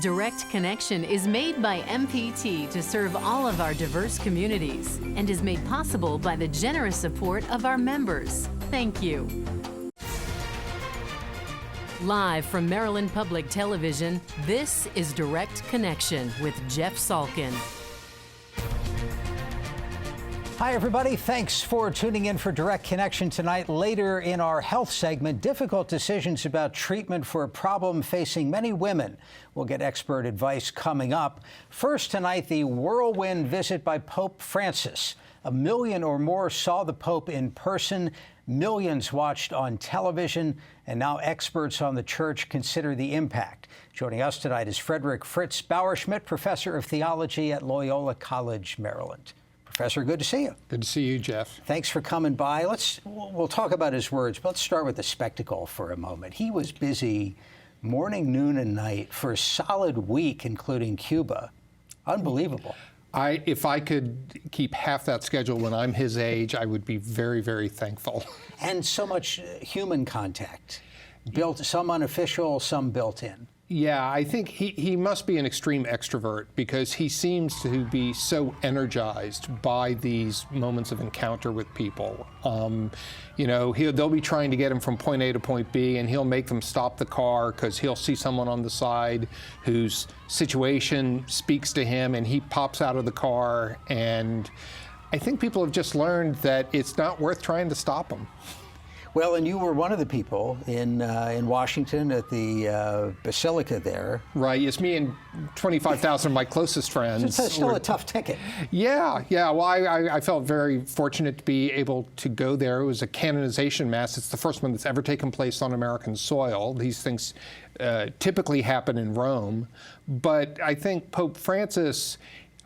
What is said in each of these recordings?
Direct Connection is made by MPT to serve all of our diverse communities and is made possible by the generous support of our members. Thank you. Live from Maryland Public Television, this is Direct Connection with Jeff Salkin. Hi, everybody. Thanks for tuning in for Direct Connection tonight. Later in our health segment, difficult decisions about treatment for a problem facing many women. We'll get expert advice coming up. First tonight, the whirlwind visit by Pope Francis. 1 million or more saw the Pope in person. Millions watched on television. And now experts on the church consider the impact. Joining us tonight is Frederick Fritz Bauerschmidt, professor of theology at Loyola College, Maryland. Professor, good to see you. Good to see you, Jeff. Thanks for coming by. We'll talk about his words, but let's start with the spectacle for a moment. He was busy morning, noon, and night for a solid week, including Cuba. Unbelievable. If I could keep half that schedule when I'm his age, I would be very, very thankful. And so much human contact, built some unofficial, some built in. Yeah, I think he must be an extreme extrovert because he seems to be so energized by these moments of encounter with people. You know, they'll be trying to get him from point A to point B, and he'll make them stop the car because he'll see someone on the side whose situation speaks to him, and he pops out of the car. And I think people have just learned that it's not worth trying to stop him. Well, and you were one of the people in Washington at the Basilica there. Right. It's me and 25,000 of my closest friends. It's still a tough ticket. Yeah. Well, I felt very fortunate to be able to go there. It was a canonization mass. It's the first one that's ever taken place on American soil. These things typically happen in Rome. But I think Pope Francis,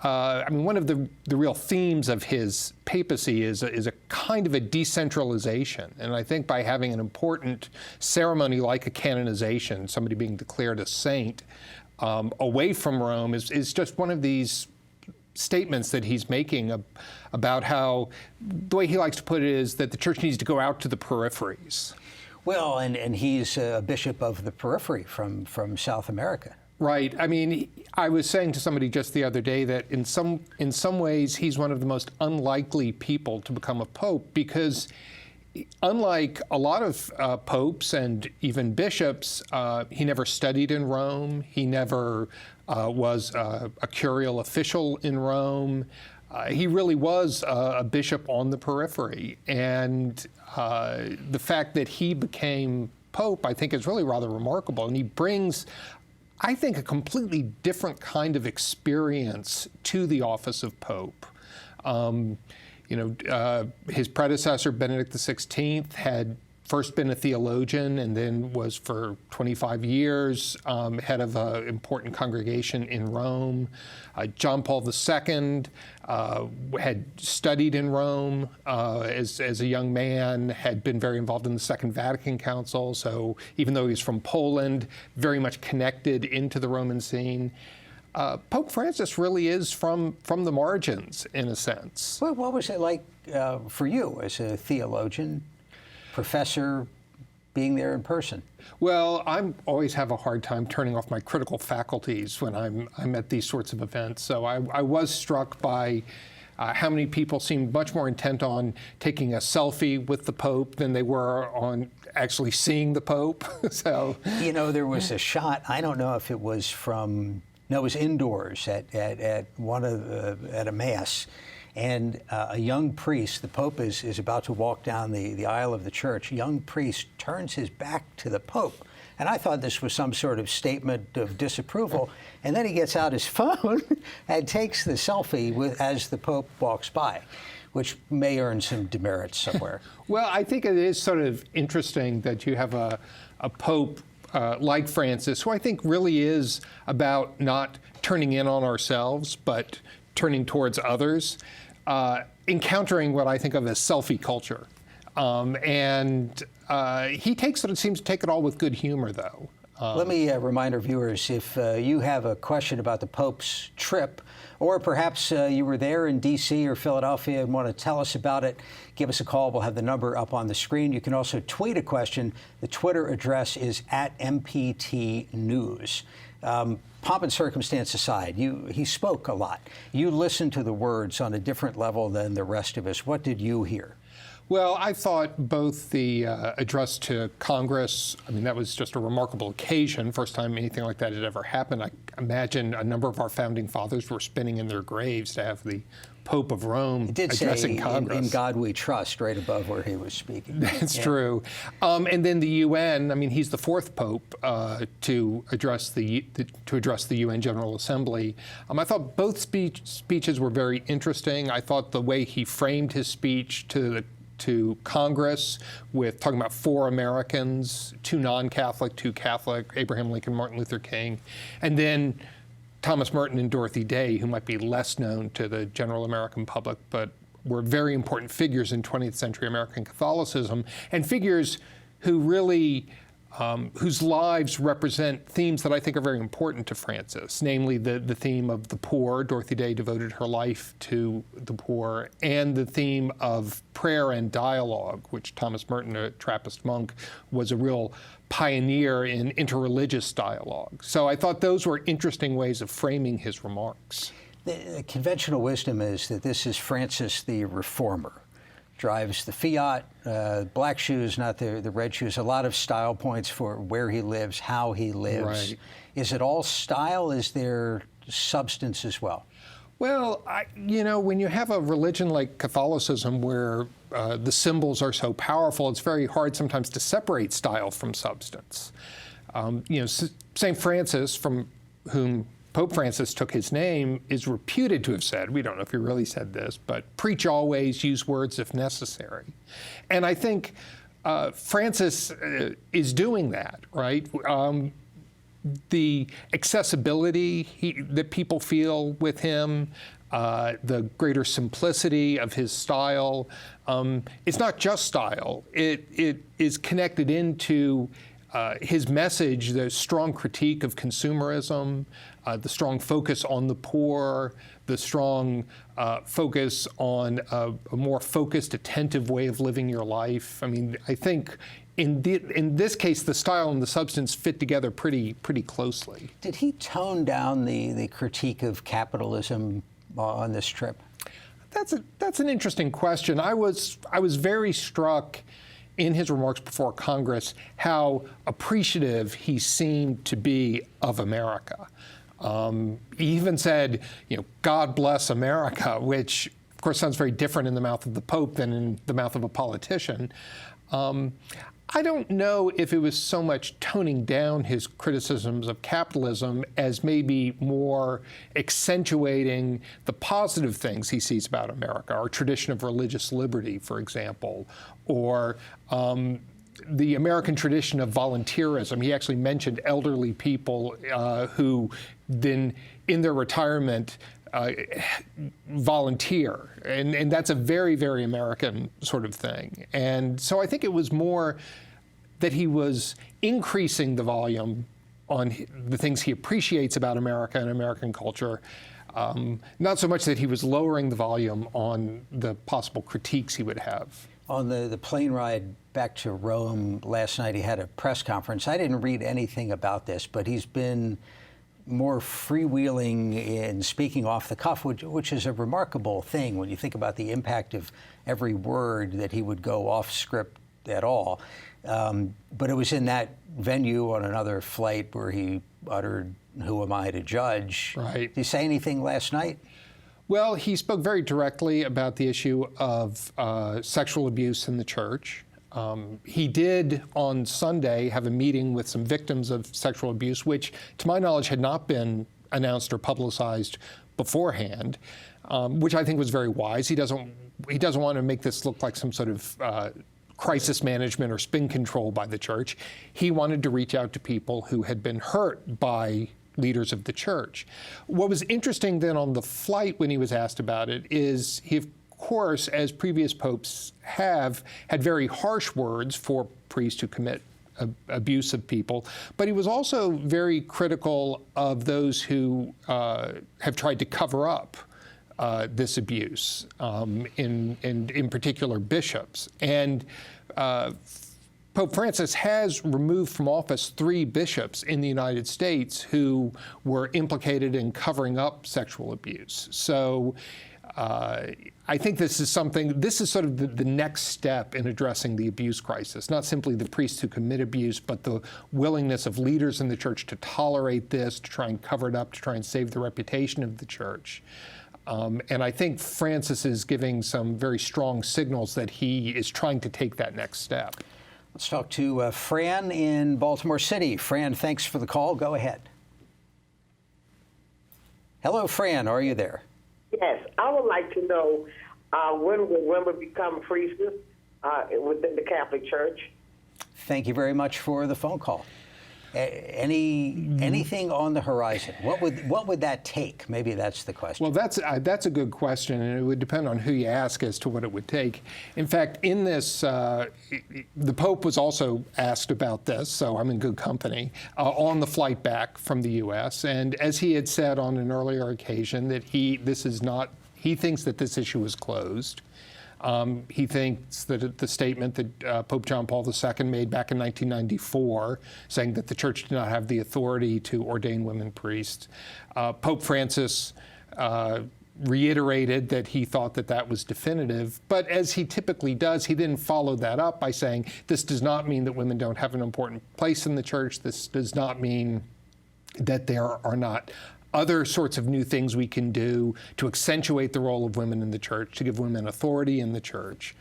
one of the real themes of his papacy is a kind of a decentralization. And I think by having an important ceremony like a canonization, somebody being declared a saint, away from Rome is just one of these statements that he's making about how, the way he likes to put it is that the church needs to go out to the peripheries. Well, and he's a bishop of the periphery from South America. Right. I mean, I was saying to somebody just the other day that in some ways he's one of the most unlikely people to become a pope because unlike a lot of popes and even bishops, he never studied in Rome. He never was a curial official in Rome. He really was a bishop on the periphery. And the fact that he became pope, I think, is really rather remarkable. And he brings, I think, a completely different kind of experience to the office of Pope. His predecessor, Benedict XVI, had first been a theologian and then was for 25 years head of an important congregation in Rome. John Paul II had studied in Rome as a young man, had been very involved in the Second Vatican Council, so even though he's from Poland, very much connected into the Roman scene. Pope Francis really is from the margins, in a sense. Well, what was it like for you as a theologian, professor, being there in person? Well, I always have a hard time turning off my critical faculties when I'm at these sorts of events. So I was struck by how many people seemed much more intent on taking a selfie with the Pope than they were on actually seeing the Pope. So, you know, there was a shot, I don't know if it was it was indoors at a mass. And a young priest, the Pope is about to walk down the aisle of the church. A young priest turns his back to the Pope. And I thought this was some sort of statement of disapproval. And then he gets out his phone and takes the selfie as the Pope walks by, which may earn some demerits somewhere. Well, I think it is sort of interesting that you have a Pope like Francis, who I think really is about not turning in on ourselves, but turning towards others, encountering what I think of as selfie culture. He seems to take it all with good humor, though. Let me remind our viewers, if you have a question about the Pope's trip, or perhaps you were there in D.C. or Philadelphia and want to tell us about it, give us a call. We'll have the number up on the screen. You can also tweet a question. The Twitter address is @MPT Pomp and circumstance aside, he spoke a lot. You listened to the words on a different level than the rest of us. What did you hear? Well, I thought both the address to Congress, I mean, that was just a remarkable occasion, first time anything like that had ever happened. I imagine a number of our founding fathers were spinning in their graves to have the Pope of Rome addressing Congress. In God we trust, right above where he was speaking. That's true. And then the UN, I mean, he's the fourth Pope to address the UN General Assembly. I thought both speeches were very interesting. I thought the way he framed his speech to Congress with talking about 4 Americans, 2 non-Catholic, 2 Catholic, Abraham Lincoln, Martin Luther King, and then Thomas Merton and Dorothy Day, who might be less known to the general American public, but were very important figures in 20th century American Catholicism, and figures who really whose lives represent themes that I think are very important to Francis, namely the theme of the poor. Dorothy Day devoted her life to the poor, and the theme of prayer and dialogue, which Thomas Merton, a Trappist monk, was a real pioneer in interreligious dialogue. So I thought those were interesting ways of framing his remarks. The conventional wisdom is that this is Francis the Reformer. Drives the Fiat, black shoes, not the red shoes. A lot of style points for where he lives, how he lives. Right. Is it all style? Is there substance as well? Well, when you have a religion like Catholicism where the symbols are so powerful, it's very hard sometimes to separate style from substance. St. Francis, from whom Pope Francis took his name, is reputed to have said, we don't know if he really said this, but preach always, use words if necessary. And I think Francis is doing that, right? The accessibility that people feel with him, the greater simplicity of his style, it's not just style. It is connected into his message, the strong critique of consumerism, the strong focus on the poor, the strong focus on a more focused, attentive way of living your life. I mean, I think in this case, the style and the substance fit together pretty closely. Did he tone down the critique of capitalism on this trip? That's an interesting question. I was very struck in his remarks before Congress how appreciative he seemed to be of America. He even said, God bless America, which of course sounds very different in the mouth of the Pope than in the mouth of a politician. I don't know if it was so much toning down his criticisms of capitalism as maybe more accentuating the positive things he sees about America, our tradition of religious liberty, for example, or the American tradition of volunteerism. He actually mentioned elderly people who then, in their retirement, volunteer. And that's a very, very American sort of thing. And so I think it was more that he was increasing the volume on the things he appreciates about America and American culture, not so much that he was lowering the volume on the possible critiques he would have. On the plane ride back to Rome last night, he had a press conference. I didn't read anything about this, but he's been more freewheeling in speaking off the cuff, which is a remarkable thing when you think about the impact of every word that he would go off script at all. But it was in that venue on another flight where he uttered, "Who am I to judge?" Right. Did he say anything last night? Well, he spoke very directly about the issue of sexual abuse in the church. He did on Sunday have a meeting with some victims of sexual abuse, which to my knowledge had not been announced or publicized beforehand, which I think was very wise. He doesn't want to make this look like some sort of crisis management or spin control by the church. He wanted to reach out to people who had been hurt by leaders of the church. What was interesting then on the flight when he was asked about it is he, of course, as previous popes have, had very harsh words for priests who commit abuse of people, but he was also very critical of those who have tried to cover up this abuse, in particular bishops. And Pope Francis has removed from office 3 bishops in the United States who were implicated in covering up sexual abuse. So I think this is sort of the next step in addressing the abuse crisis, not simply the priests who commit abuse, but the willingness of leaders in the church to tolerate this, to try and cover it up, to try and save the reputation of the church. And I think Francis is giving some very strong signals that he is trying to take that next step. Let's talk to Fran in Baltimore City. Fran, thanks for the call. Go ahead. Hello, Fran. Are you there? Yes. I would like to know when will women become priests within the Catholic Church? Thank you very much for the phone call. Anything on the horizon? What would that take? Maybe that's the question. Well, that's a good question, and it would depend on who you ask as to what it would take. In fact, in this, the Pope was also asked about this, so I'm in good company, on the flight back from the U.S. And as he had said on an earlier occasion, that he thinks that this issue is closed. He thinks that the statement that Pope John Paul II made back in 1994, saying that the Church did not have the authority to ordain women priests, Pope Francis reiterated that he thought that that was definitive. But as he typically does, he then followed that up by saying, this does not mean that women don't have an important place in the Church. This does not mean that there are not other sorts of new things we can do to accentuate the role of women in the church, to give women authority in the church.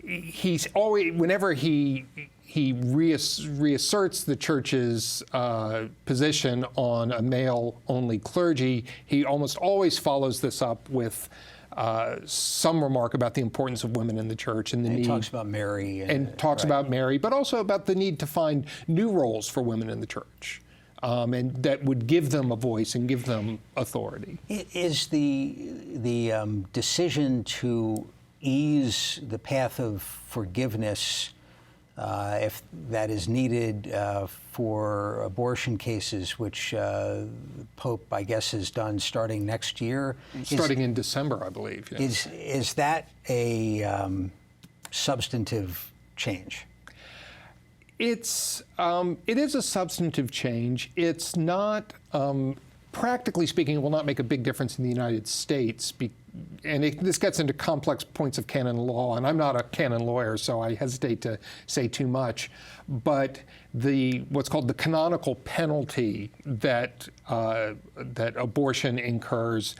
He's always, whenever he reasserts the church's position on a male-only clergy, he almost always follows this up with some remark about the importance of women in the church and the need. He talks about Mary. And talks about Mary, but also about the need to find new roles for women in the church, and that would give them a voice and give them authority. Is the decision to ease the path of forgiveness, if that is needed for abortion cases, which the Pope, I guess, has done starting next year? Starting in December, I believe. Yes. Is that a substantive change? It is a substantive change. It's not, practically speaking, it will not make a big difference in the United States. This gets into complex points of canon law, and I'm not a canon lawyer, so I hesitate to say too much. But what's called the canonical penalty that abortion incurs,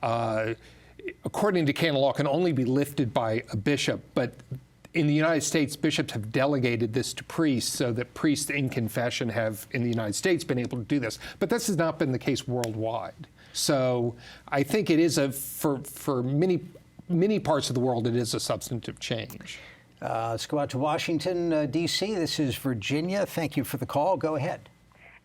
according to canon law, can only be lifted by a bishop. But in the United States, bishops have delegated this to priests, so that priests in confession have, in the United States, been able to do this. But this has not been the case worldwide. So I think it is for many parts of the world, it is a substantive change. Let's go out to Washington, D.C. This is Virginia. Thank you for the call. Go ahead.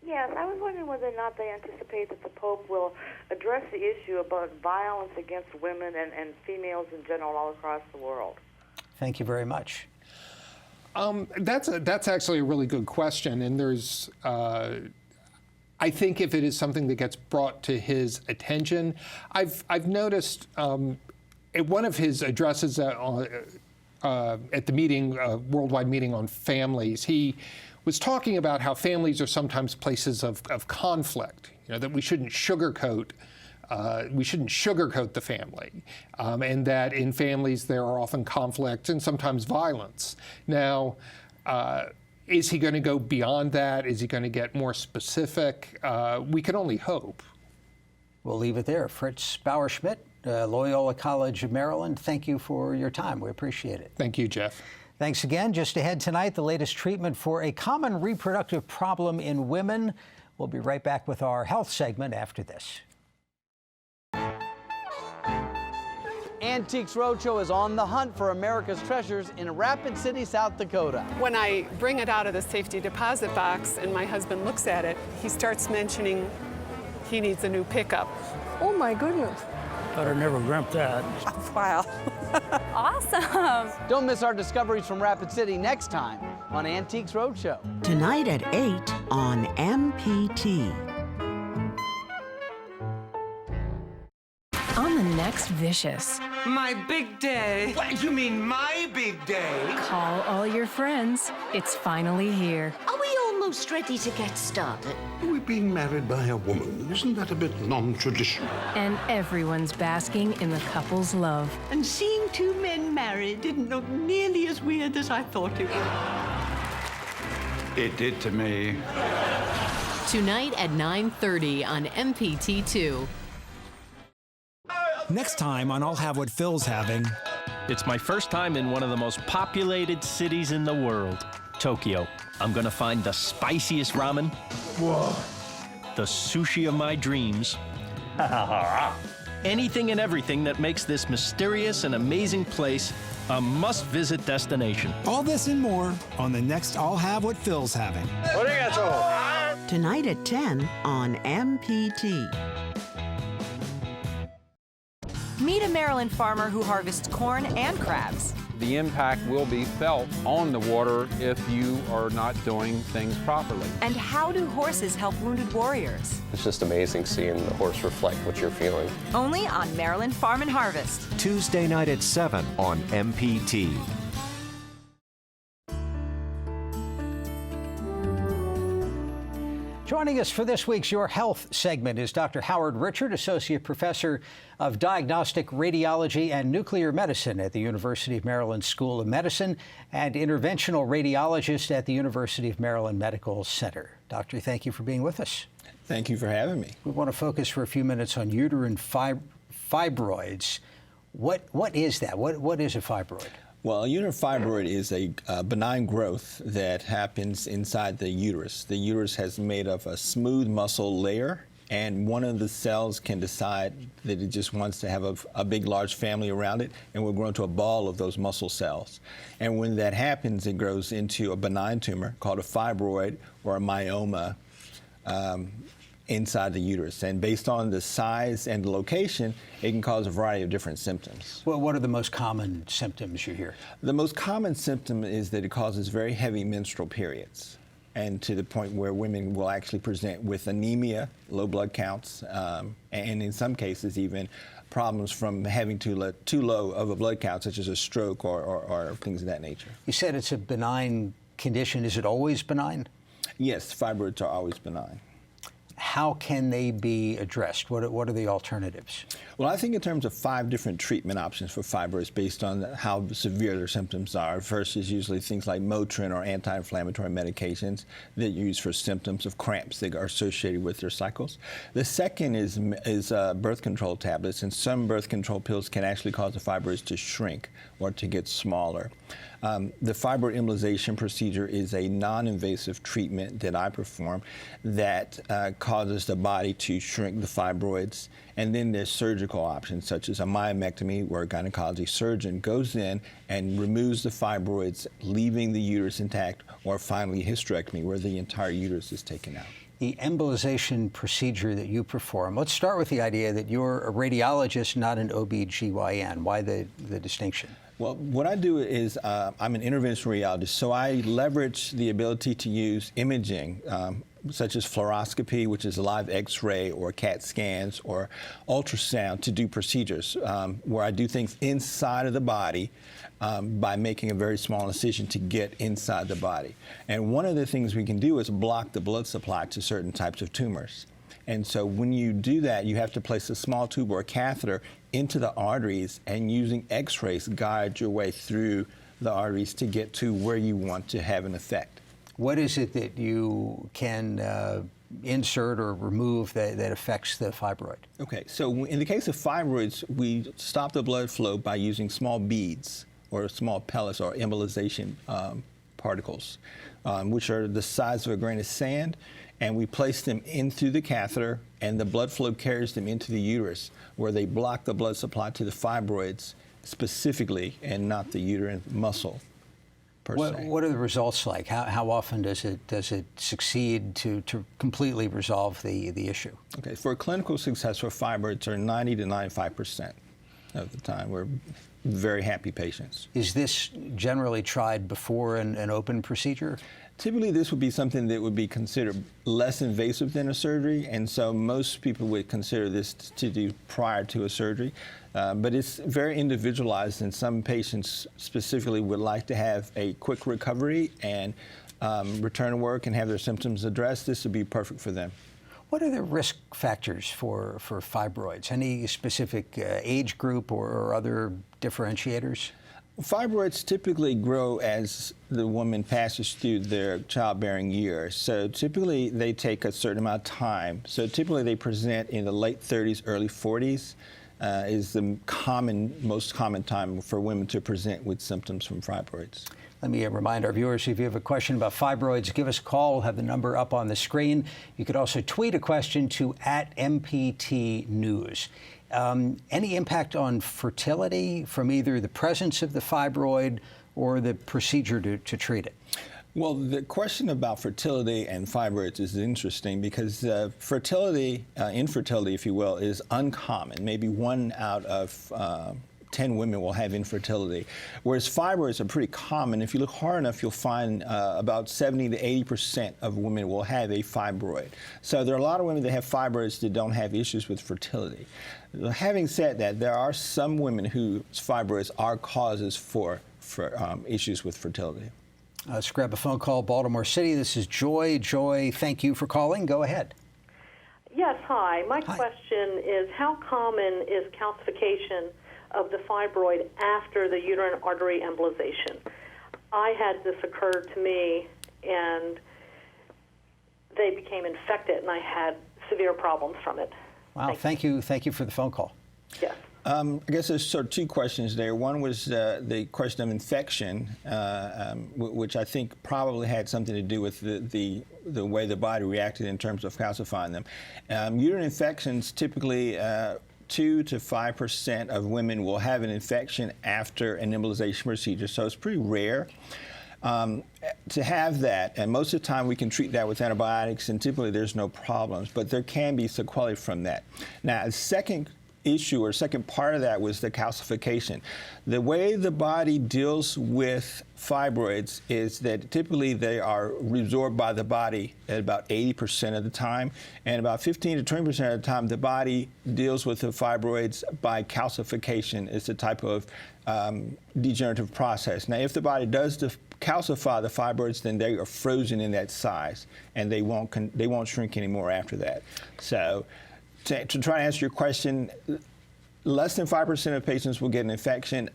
Yes, I was wondering whether or not they anticipate that the Pope will address the issue about violence against women and females in general all across the world. Thank you very much. That's actually a really good question, and there's. I think if it is something that gets brought to his attention, I've noticed at one of his addresses at the meeting, worldwide meeting on families, he was talking about how families are sometimes places of conflict. That we shouldn't sugarcoat. We shouldn't sugarcoat the family, and that in families there are often conflicts and sometimes violence. Now. Is he going to go beyond that? Is he going to get more specific? We can only hope. We'll leave it there. Fritz Bauer-Schmidt, Loyola College of Maryland, thank you for your time. We appreciate it. Thank you, Jeff. Thanks again. Just ahead tonight, the latest treatment for a common reproductive problem in women. We'll be right back with our health segment after this. Antiques Roadshow is on the hunt for America's treasures in Rapid City, South Dakota. When I bring it out of the safety deposit box and my husband looks at it, he starts mentioning he needs a new pickup. Oh my goodness. I'd have never dreamt that. Wow. Awesome. Don't miss our discoveries from Rapid City next time on Antiques Roadshow. Tonight at 8 on MPT. On the next Vicious. My big day. What, you mean my big day? Call all your friends. It's finally here. Are we almost ready to get started? We're being married by a woman. Isn't that a bit non-traditional? And everyone's basking in the couple's love. And seeing two men married didn't look nearly as weird as I thought it would. It did to me. Tonight at 9:30 on MPT2. Next time on I'll Have What Phil's Having. It's my first time in one of the most populated cities in the world, Tokyo. I'm gonna find the spiciest ramen. Whoa. The sushi of my dreams. Anything and everything that makes this mysterious and amazing place a must-visit destination. All this and more on the next I'll Have What Phil's Having. Tonight at 10 on MPT. Meet a Maryland farmer who harvests corn and crabs. The impact will be felt on the water if you are not doing things properly. And how do horses help wounded warriors? It's just amazing seeing the horse reflect what you're feeling. Only on Maryland Farm and Harvest. Tuesday night at 7 on MPT. Joining us for this week's Your Health segment is Dr. Howard Richard, Associate Professor of Diagnostic Radiology and Nuclear Medicine at the University of Maryland School of Medicine and Interventional Radiologist at the University of Maryland Medical Center. Doctor, thank you for being with us. Thank you for having me. We want to focus for a few minutes on uterine fibroids. What is that? What is a fibroid? Well, a uterine fibroid is a benign growth that happens inside the uterus. The uterus has made of a smooth muscle layer, and one of the cells can decide that it just wants to have a big, large family around it, and will grow into a ball of those muscle cells. And when that happens, it grows into a benign tumor called a fibroid or a myoma inside the uterus. And based on the size and the location, it can cause a variety of different symptoms. Well, what are the most common symptoms you hear? The most common symptom is that it causes very heavy menstrual periods, and to the point where women will actually present with anemia, low blood counts, and in some cases even problems from having too low of a blood count, such as a stroke or things of that nature. You said it's a benign condition. Is it always benign? Yes, fibroids are always benign. How can they be addressed? What are the alternatives? Well, I think in terms of 5 different treatment options for fibroids based on how severe their symptoms are. First is usually things like Motrin or anti-inflammatory medications that you use for symptoms of cramps that are associated with their cycles. The second is birth control tablets, and some birth control pills can actually cause the fibroids to shrink or to get smaller. The fibroid embolization procedure is a non-invasive treatment that I perform that causes the body to shrink the fibroids. And then there's surgical options such as a myomectomy, where a gynecology surgeon goes in and removes the fibroids, leaving the uterus intact, or finally hysterectomy, where the entire uterus is taken out. The embolization procedure that you perform, let's start with the idea that you're a radiologist, not an OB/GYN. Why the distinction? Well, what I do is I'm an interventional radiologist, so I leverage the ability to use imaging, such as fluoroscopy, which is live X-ray, or CAT scans, or ultrasound to do procedures, where I do things inside of the body by making a very small incision to get inside the body. And one of the things we can do is block the blood supply to certain types of tumors. And so when you do that, you have to place a small tube or a catheter into the arteries, and using X-rays guide your way through the arteries to get to where you want to have an effect. What is it that you can insert or remove that affects the fibroid? Okay, so in the case of fibroids, we stop the blood flow by using small beads or small pellets or embolization particles, which are the size of a grain of sand. And we place them in through the catheter, and the blood flow carries them into the uterus, where they block the blood supply to the fibroids specifically, and not the uterine muscle. per se. What are the results like? How often does it succeed to completely resolve the issue? Okay, for clinical success for fibroids are 90 to 95% of the time. We're very happy patients. Is this generally tried before an open procedure? Typically, this would be something that would be considered less invasive than a surgery, and so most people would consider this to do prior to a surgery. But it's very individualized, and some patients specifically would like to have a quick recovery and return to work and have their symptoms addressed. This would be perfect for them. What are the risk factors for fibroids? Any specific age group or other differentiators? Fibroids typically grow as the woman passes through their childbearing years. So typically they take a certain amount of time. So typically they present in the late 30s, early 40s is the most common time for women to present with symptoms from fibroids. Let me remind our viewers, if you have a question about fibroids, give us a call. We'll have the number up on the screen. You could also tweet a question to @MPTNews. Any impact on fertility from either the presence of the fibroid or the procedure to treat it? Well, the question about fertility and fibroids is interesting because infertility, if you will, is uncommon. Maybe 1 out of 10 women will have infertility, whereas fibroids are pretty common. If you look hard enough, you'll find about 70 to 80% of women will have a fibroid. So there are a lot of women that have fibroids that don't have issues with fertility. Having said that, there are some women whose fibroids are causes for issues with fertility. Let's grab a phone call, Baltimore City. This is Joy. Joy, thank you for calling. Go ahead. Yes, hi. My question is, how common is calcification of the fibroid after the uterine artery embolization? I had this occur to me, and they became infected, and I had severe problems from it. Wow, thank you for the phone call. Yes. I guess there's sort of 2 questions there. One was the question of infection, which I think probably had something to do with the way the body reacted in terms of calcifying them. Uterine infections typically 2 to 5% of women will have an infection after an embolization procedure, so it's pretty rare to have that. And most of the time we can treat that with antibiotics, and typically there's no problems, but there can be sequelae from that. Now, a second issue or second part of that was the calcification. The way the body deals with fibroids is that typically they are resorbed by the body at about 80% of the time, and about 15 to 20% of the time the body deals with the fibroids by calcification. It's a type of degenerative process. Now, if the body does calcify the fibroids, then they are frozen in that size, and they won't shrink anymore after that. So, to try to answer your question, less than 5% of patients will get an infection.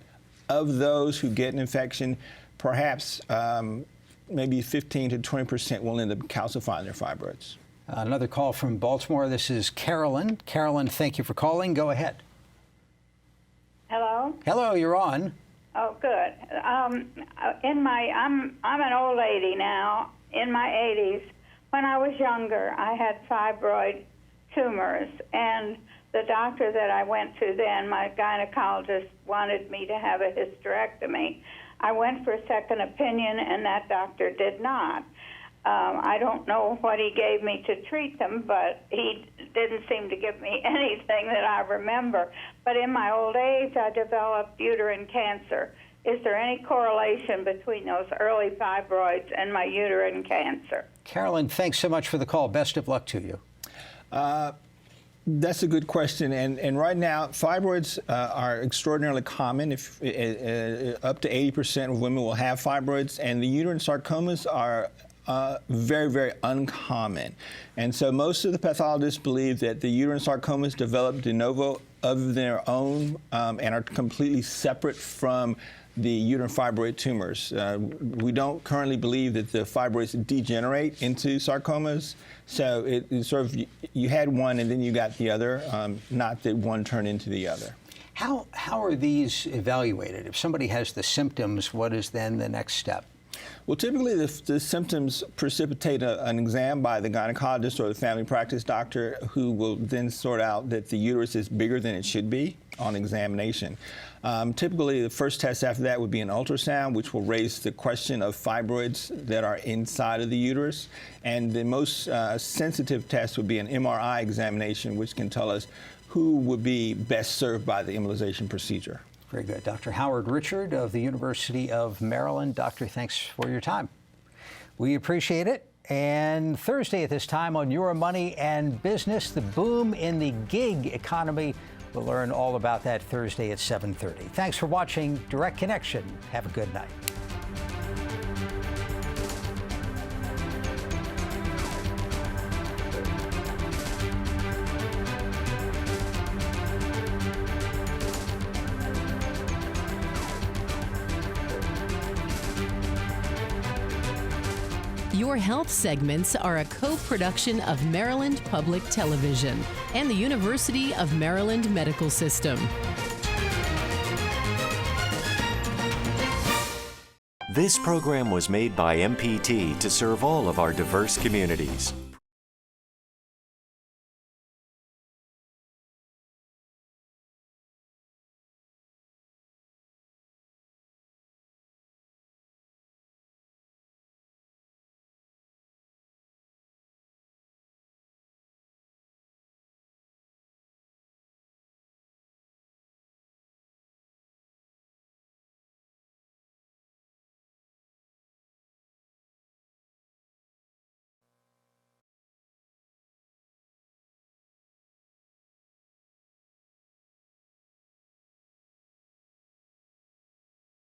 Of those who get an infection, perhaps maybe 15 to 20% will end up calcifying their fibroids. Another call from Baltimore. This is Carolyn. Carolyn, thank you for calling. Go ahead. Hello? Hello, you're on. Oh, good. I'm an old lady now, in my 80s. When I was younger, I had fibroid tumors, and the doctor that I went to then, my gynecologist, wanted me to have a hysterectomy. I went for a second opinion, and that doctor did not. I don't know what he gave me to treat them, but he didn't seem to give me anything that I remember. But in my old age, I developed uterine cancer. Is there any correlation between those early fibroids and my uterine cancer? Carolyn, thanks so much for the call. Best of luck to you. That's a good question, and right now fibroids are extraordinarily common. If up to 80% of women will have fibroids, and the uterine sarcomas are very, very uncommon. And so most of the pathologists believe that the uterine sarcomas develop de novo of their own and are completely separate from the uterine fibroid tumors. We don't currently believe that the fibroids degenerate into sarcomas. So it sort of, you had one and then you got the other, not that one turned into the other. How are these evaluated? If somebody has the symptoms, what is then the next step? Well, typically the symptoms precipitate an exam by the gynecologist or the family practice doctor, who will then sort out that the uterus is bigger than it should be on examination. Typically, the first test after that would be an ultrasound, which will raise the question of fibroids that are inside of the uterus. And the most sensitive test would be an MRI examination, which can tell us who would be best served by the embolization procedure. Very good. Dr. Howard Richard of the University of Maryland. Doctor, thanks for your time. We appreciate it. And Thursday at this time on Your Money and Business, the boom in the gig economy. We'll learn all about that Thursday at 7:30. Thanks for watching Direct Connection. Have a good night. Your health segments are a co-production of Maryland Public Television and the University of Maryland Medical System. This program was made by MPT to serve all of our diverse communities.